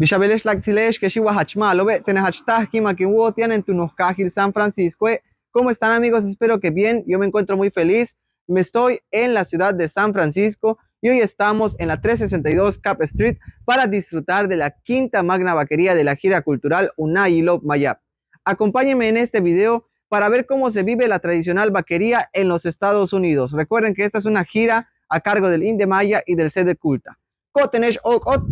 Bishabelesh Laxilesh, Keshiwa Hachma, Lobe, Tenehachtaj, Kimakiwo, tienen Tunojkajil, San Francisco. ¿Cómo están, amigos? Espero que bien. Yo me encuentro muy feliz. Me estoy en la ciudad de San Francisco y hoy estamos en la 362 Cap Street para disfrutar de la quinta magna vaquería de la gira cultural Unayilop Mayap. Acompáñenme en este video para ver cómo se vive la tradicional vaquería en los Estados Unidos. Recuerden que esta es una gira a cargo del Inde Maya y del Sede Culta. Kotenesh Ok Ot.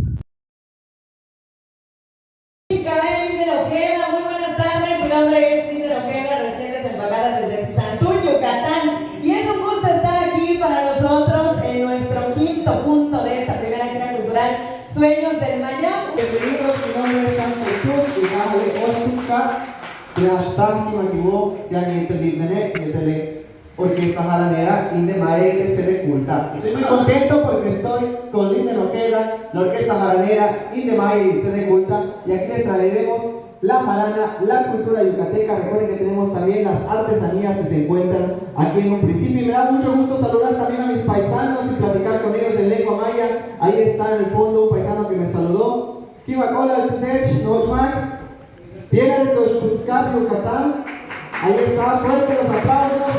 Muy buenas tardes, mi nombre es Lidia Ojeda, recién desempacada desde Santún, Yucatán, y es un gusto estar aquí para nosotros en nuestro quinto punto de esta primera gira cultural, Sueños del Mayap. Bienvenidos, mi nombre es San Jesús y Gaje Ostuka, de hashtag Kimakiwo, Tiani Telibene, de Orquesta Jaranera, Inde Mae de Sede Culta. Estoy muy contento porque estoy con Lidia Ojeda, la Orquesta Jaranera, Inde Mae de Sede Culta, y aquí les traeremos la jarana, la cultura yucateca. Recuerden que tenemos también las artesanías que se encuentran aquí en un principio, y me da mucho gusto saludar también a mis paisanos y platicar con ellos en lengua maya. Ahí está en el fondo un paisano que me saludó. Kiwakola Tech Notman, viene desde Oshkutzcap, Yucatán. Ahí está, fuerte los aplausos.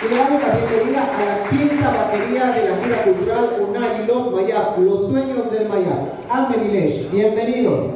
Y le damos la bienvenida a la quinta batería de la gira cultural Unayilop Mayap, los sueños del Mayap. Amenilesh, bienvenidos.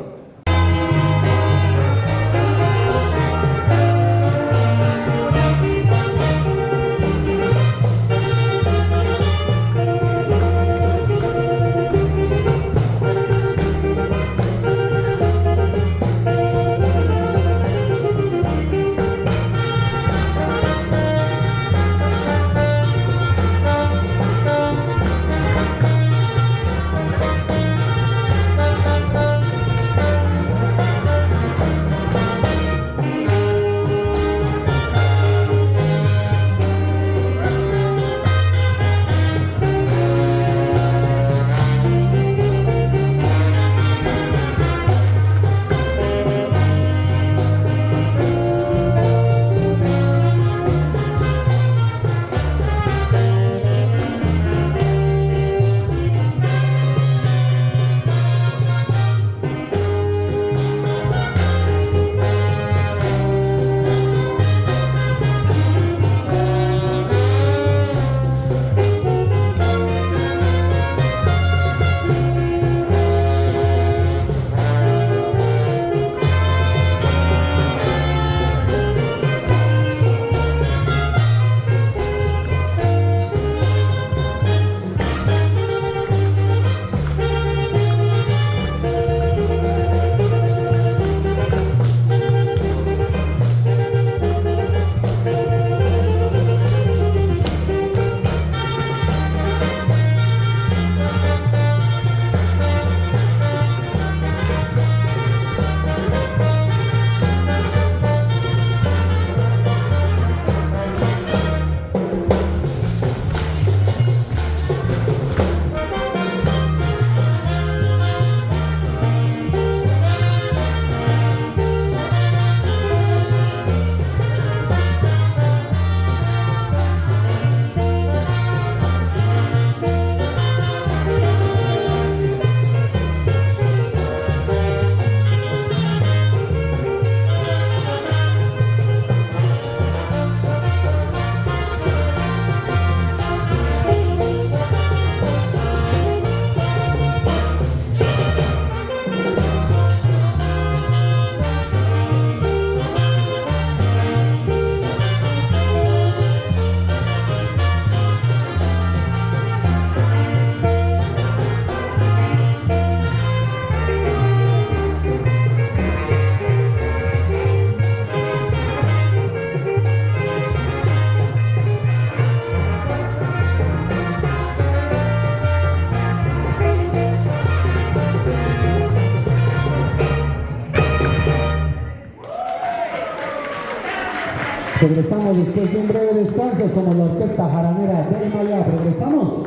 Regresamos después de un breve descanso. Somos la Orquesta Jaranera del Mayap. Regresamos.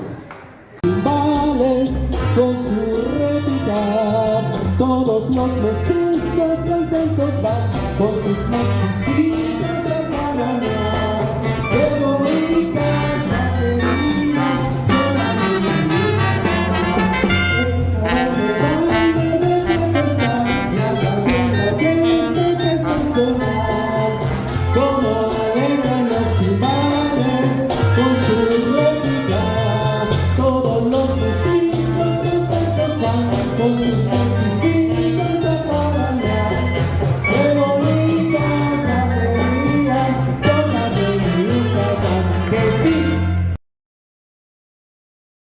Timbales con su réplica, todos los mestizos contentos van con sus mesticitas de Paraná. Qué bonitas baterías, con sus